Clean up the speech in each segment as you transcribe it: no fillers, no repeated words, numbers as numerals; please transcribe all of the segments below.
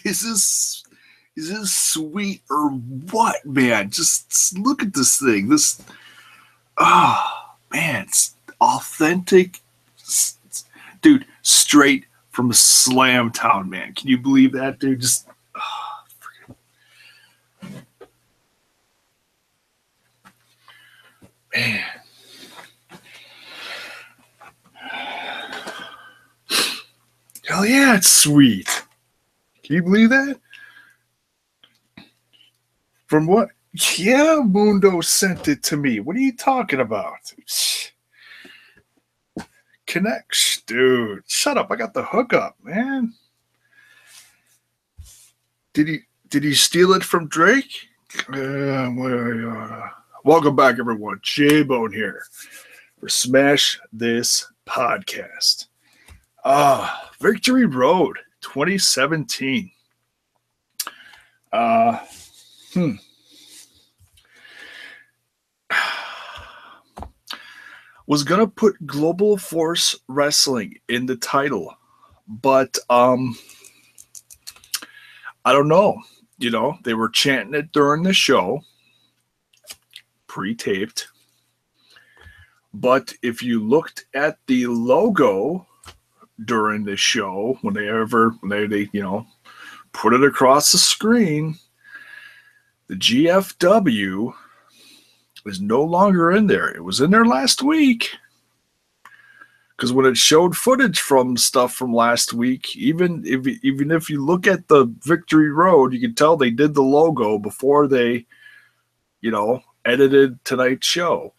is this sweet or what, man? Just look at this thing. Man, it's authentic, dude. Straight from Slam Town, man. Can you believe that, dude? Just man. Hell yeah, it's sweet. Can you believe that? From what? Yeah, Mundo sent it to me. What are you talking about? Connects, dude. Shut up. I got the hookup, man. Did he steal it from Drake? Welcome back, everyone. J-Bone here for Smash This Podcast. Victory Road 2017. Was gonna put Global Force Wrestling in the title, but I don't know. You know, they were chanting it during the show, pre-taped. But if you looked at the logo during the show, when they put it across the screen, the GFW is no longer in there. It was in there last week. Because when it showed footage from stuff from last week, even if you look at the Victory Road, you can tell they did the logo before they, edited tonight's show.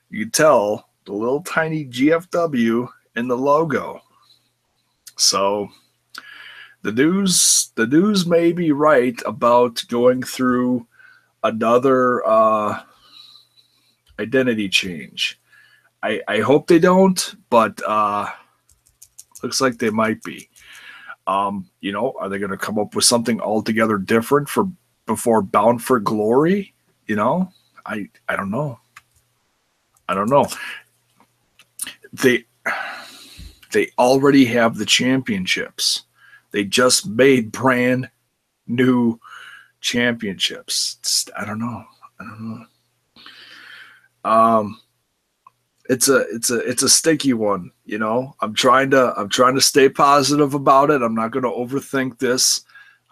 You can tell the little tiny GFW in the logo. So the news may be right about going through another identity change. I hope they don't, but looks like they might be. Are they going to come up with something altogether different before Bound for Glory? I don't know. I don't know. They already have the championships. They just made brand new championships. I don't know. It's a sticky one, I'm trying to stay positive about it. I'm not going to overthink this.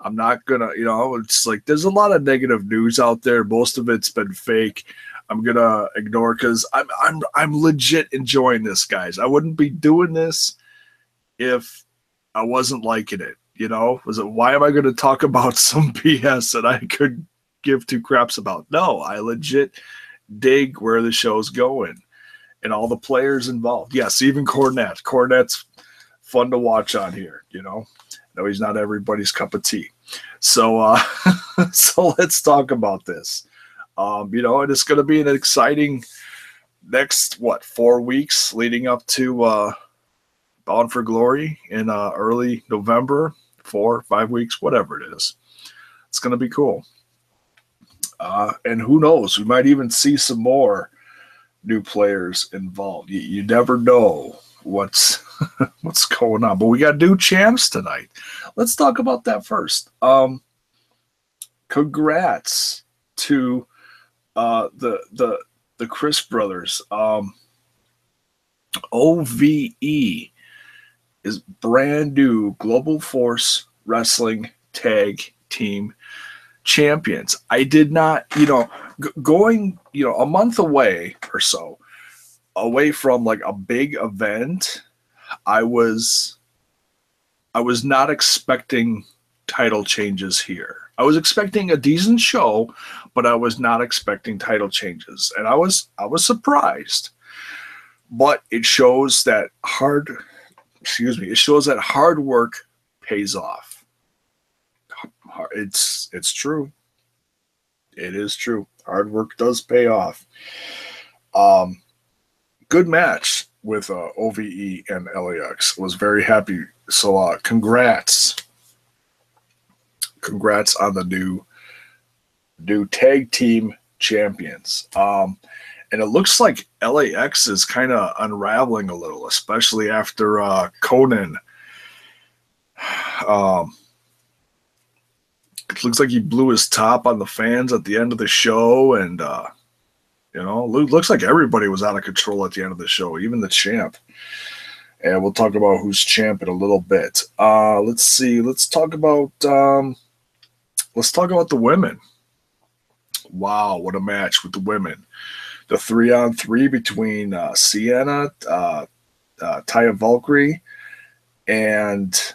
I'm not going to, it's like there's a lot of negative news out there. Most of it's been fake. I'm going to ignore because I'm legit enjoying this, guys. I wouldn't be doing this if I wasn't liking it. Why am I going to talk about some BS that I could give two craps about? No, I legit dig where the show's going. And all the players involved. Yes, even Cornette. Cornette's fun to watch on here, No, he's not everybody's cup of tea. So so let's talk about this. And it's going to be an exciting next, 4 weeks leading up to Bound for Glory in early November, 4 or 5 weeks, whatever it is. It's going to be cool. And who knows, we might even see some more new players involved. You never know what's going on. But we got new champs tonight. Let's talk about that first. Congrats to the Chris brothers. OVE is brand new Global Force Wrestling Tag Team champions. I did not, going, a month away or so away from like a big event, I was not expecting title changes here. I was expecting a decent show, but I was not expecting title changes. And I was surprised. But it shows that hard work pays off. It's true. It is true. Hard work does pay off. Good match with OVE and LAX. Was very happy. So congrats on the new tag team champions. And it looks like LAX is kind of unraveling a little, especially after Conan It looks like he blew his top on the fans at the end of the show, and looks like everybody was out of control at the end of the show, even the champ. And we'll talk about who's champ in a little bit. Let's see. Let's talk about the women. Wow, what a match with the women. The 3-on-3 between Sienna, Taya Valkyrie, and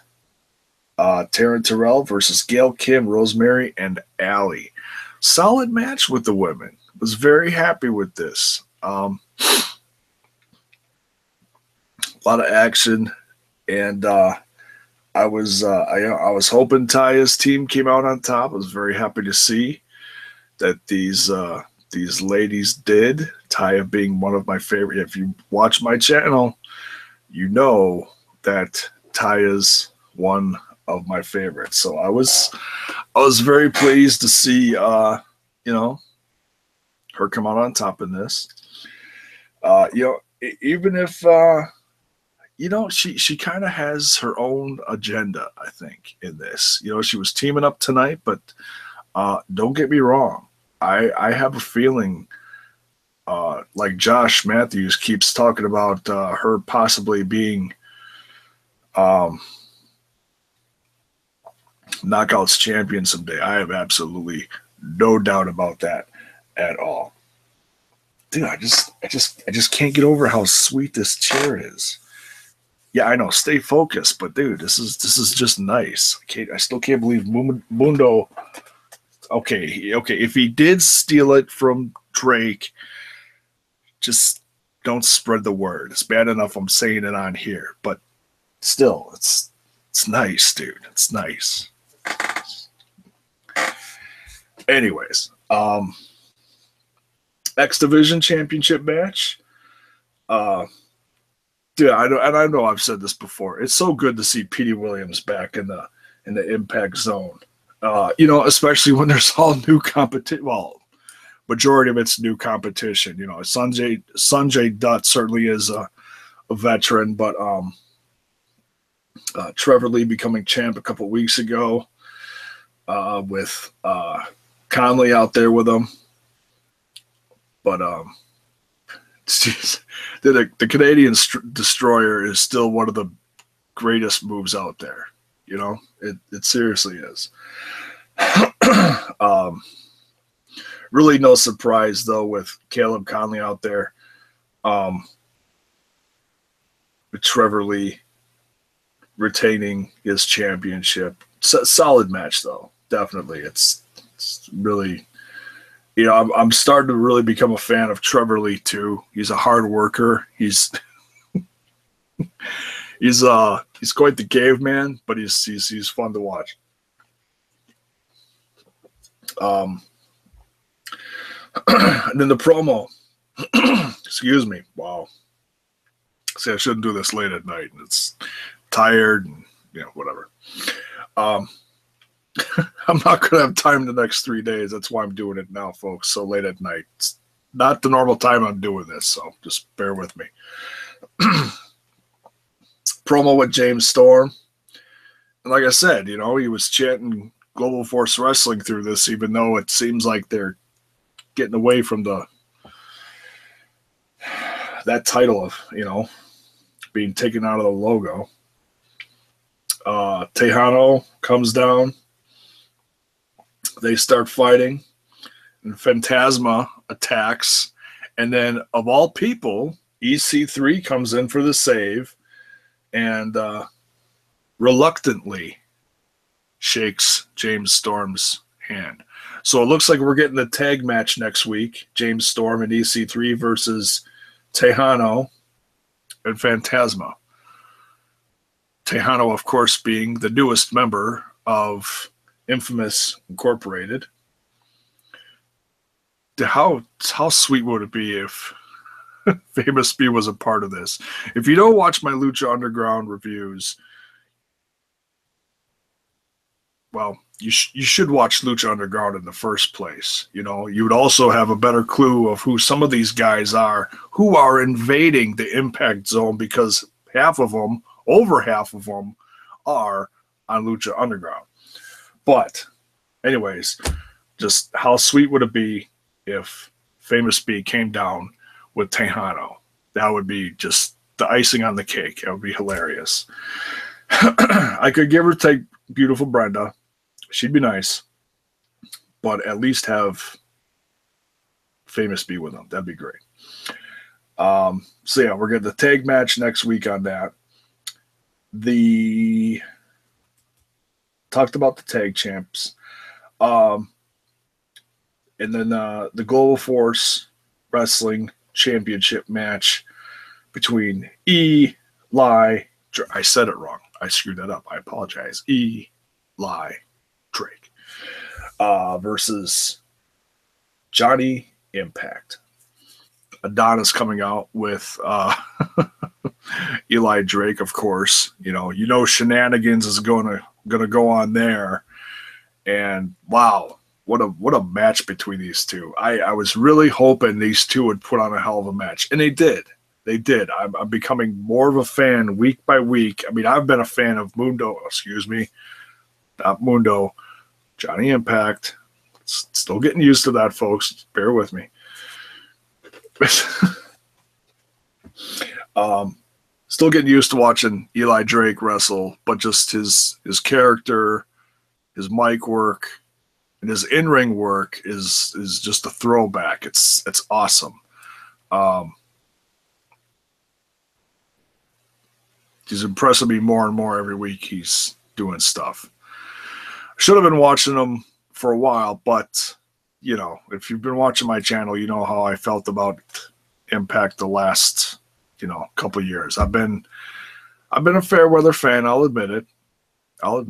Taryn Terrell versus Gail Kim, Rosemary, and Allie. Solid match with the women. Was very happy with this. A lot of action, and I was hoping Taya's team came out on top. I was very happy to see that these ladies did. Taya being one of my favorite. If you watch my channel, you know that Taya's one of my favorites. So I was very pleased to see her come out on top in this. Even if she kind of has her own agenda, I think, in this. She was teaming up tonight, but don't get me wrong. I have a feeling, like Josh Matthews keeps talking about her possibly being Knockouts champion someday. I have absolutely no doubt about that at all. Dude, I just can't get over how sweet this chair is. Yeah, I know, stay focused, but dude, this is just nice. I still can't believe Mundo. Okay, if he did steal it from Drake, just don't spread the word. It's bad enough I'm saying it on here, but still, it's nice, dude. It's nice. Anyways, X Division Championship match. Dude, I know I've said this before. It's so good to see Petey Williams back in the Impact Zone. Especially when there's all new competition. Well, majority of it's new competition. Sanjay Dutt certainly is a veteran, but Trevor Lee becoming champ a couple weeks ago, with Conley out there with him. But the Canadian Destroyer is still one of the greatest moves out there. It seriously is. Really no surprise, though, with Caleb Conley out there. With Trevor Lee retaining his championship. Solid match, though. Definitely. It's really... I'm starting to really become a fan of Trevor Lee, too. He's a hard worker. He's quite the caveman, but he's fun to watch. And then the promo. Excuse me. Wow. See, I shouldn't do this late at night. It's tired and whatever. I'm not going to have time the next 3 days. That's why I'm doing it now, folks, so late at night. It's not the normal time I'm doing this, so just bear with me. Promo with James Storm. And like I said, he was chanting Global Force Wrestling through this, even though it seems like they're getting away from that title of, being taken out of the logo. Tejano comes down. They start fighting, and Phantasma attacks, and then, of all people, EC3 comes in for the save, and reluctantly shakes James Storm's hand. So it looks like we're getting a tag match next week, James Storm and EC3 versus Tejano and Phantasma. Tejano, of course, being the newest member of Infamous Incorporated. How sweet would it be if Famous B was a part of this? If you don't watch my Lucha Underground reviews, well, you should watch Lucha Underground in the first place. You would also have a better clue of who some of these guys are who are invading the Impact Zone, because over half of them are on Lucha Underground. But anyways, just how sweet would it be if Famous B came down with Tejano? That would be just the icing on the cake. It would be hilarious. I could give or take beautiful Brenda. She'd be nice, but at least have Famous B with them. That'd be great. So yeah, we're getting the tag match next week on that. The talked about the tag champs. And then the Global Force Wrestling Championship match between Eli. I said it wrong. I screwed that up. I apologize. Eli Drake versus Johnny Impact. Adonis coming out with Eli Drake, of course. You know, shenanigans is gonna go on there, and wow, what a match between these two. I was really hoping these two would put on a hell of a match, and they did. They did. I'm becoming more of a fan week by week. I mean, I've been a fan of Johnny Impact. Still getting used to that, folks. Bear with me. Still getting used to watching Eli Drake wrestle, but just his character, his mic work, and his in-ring work is just a throwback. It's awesome. He's impressing me more and more every week he's doing stuff. Should have been watching him for a while, but you know, if you've been watching my channel, you know how I felt about Impact the last, couple years. I've been a fair weather fan, I'll admit it. But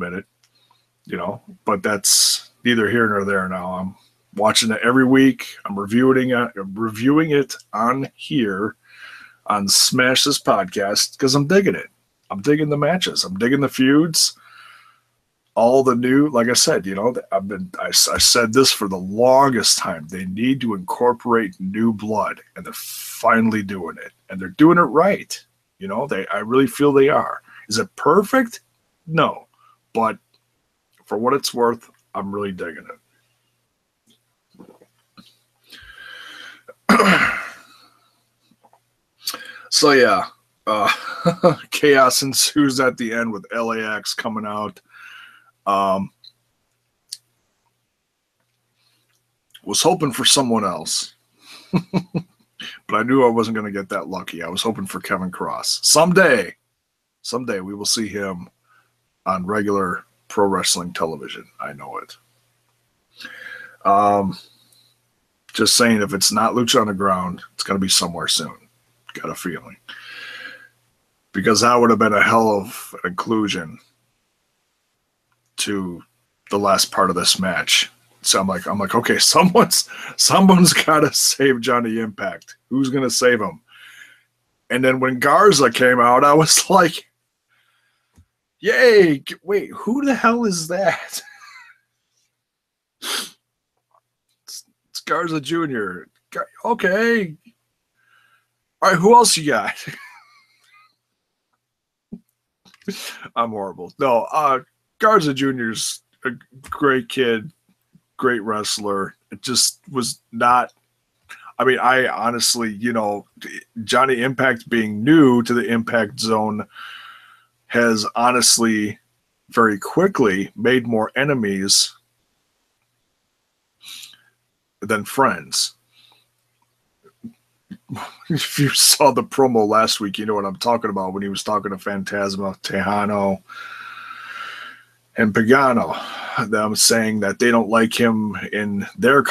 that's neither here nor there now. I'm watching it every week. I'm reviewing it on here on Smash This Podcast because I'm digging it. I'm digging the matches. I'm digging the feuds. All the new, like I said, I said this for the longest time. They need to incorporate new blood, and they're finally doing it, and they're doing it right. I really feel they are. Is it perfect? No, but for what it's worth, I'm really digging it. So yeah, chaos ensues at the end with LAX coming out. Was hoping for someone else, but I knew I wasn't going to get that lucky. I was hoping for Kevin Cross. Someday we will see him on regular pro wrestling television. I know it. Just saying, if it's not Lucha Underground, it's going to be somewhere soon. Got a feeling. Because that would have been a hell of an inclusion to the last part of this match. So I'm like, okay, someone's got to save Johnny Impact. Who's going to save him? And then when Garza came out, I was like, yay, wait, who the hell is that? It's Garza Jr. Okay. All right, who else you got? I'm horrible. No, Garza Jr.'s a great kid, great wrestler. It just was not. I mean, I honestly, Johnny Impact being new to the Impact Zone has honestly very quickly made more enemies than friends. If you saw the promo last week, you know what I'm talking about when he was talking to Phantasma, Tejano, and Pagano. Them saying that they don't like him in their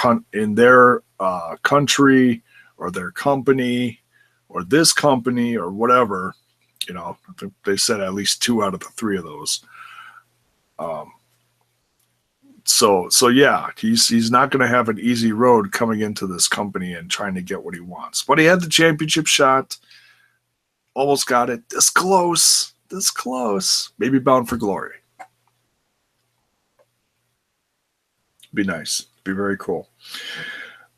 country or their company or this company or whatever. I think they said at least 2 out of the 3 of those. So yeah, he's not going to have an easy road coming into this company and trying to get what he wants. But he had the championship shot, almost got it. This close. Maybe Bound for Glory. Be nice. Be very cool.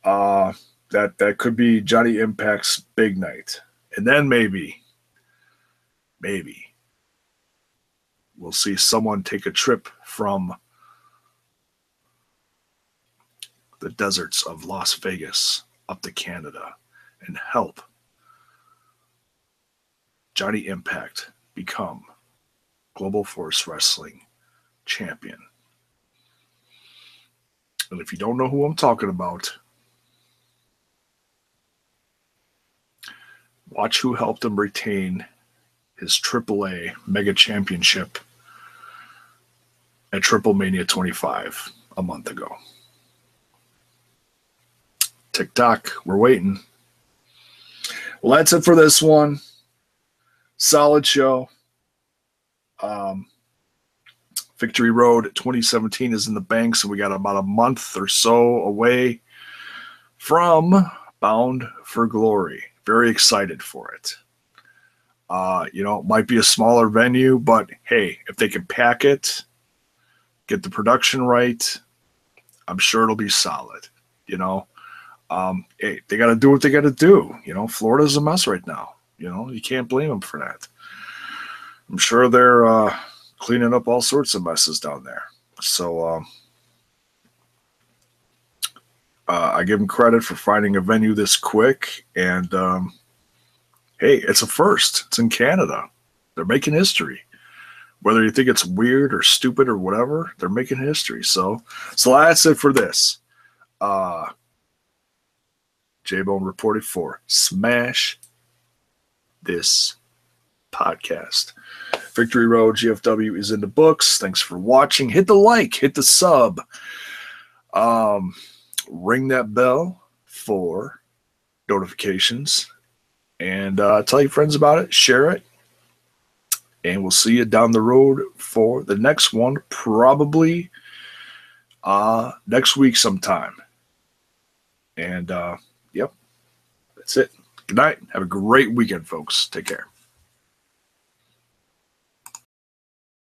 That could be Johnny Impact's big night, and then maybe we'll see someone take a trip from the deserts of Las Vegas up to Canada and help Johnny Impact become Global Force Wrestling champion. And if you don't know who I'm talking about, watch who helped him retain his AAA Mega Championship at Triple Mania 25 a month ago. TikTok, we're waiting. Well, that's it for this one. Solid show. Victory Road 2017 is in the banks, and we got about a month or so away from Bound for Glory. Very excited for it. It might be a smaller venue, but hey, if they can pack it, get the production right, I'm sure it'll be solid. Hey, they got to do what they got to do. Florida's a mess right now. You can't blame them for that. I'm sure they're cleaning up all sorts of messes down there. So I give them credit for finding a venue this quick. And hey, it's a first. It's in Canada. They're making history. Whether you think it's weird or stupid or whatever, they're making history. So that's it for this. J-Bone reported for Smash This Podcast. Victory Road GFW is in the books. Thanks for watching. Hit the like, hit the sub. Ring that bell for notifications. And tell your friends about it. Share it. And we'll see you down the road for the next one. Probably next week sometime. And, yep. That's it. Good night. Have a great weekend, folks. Take care.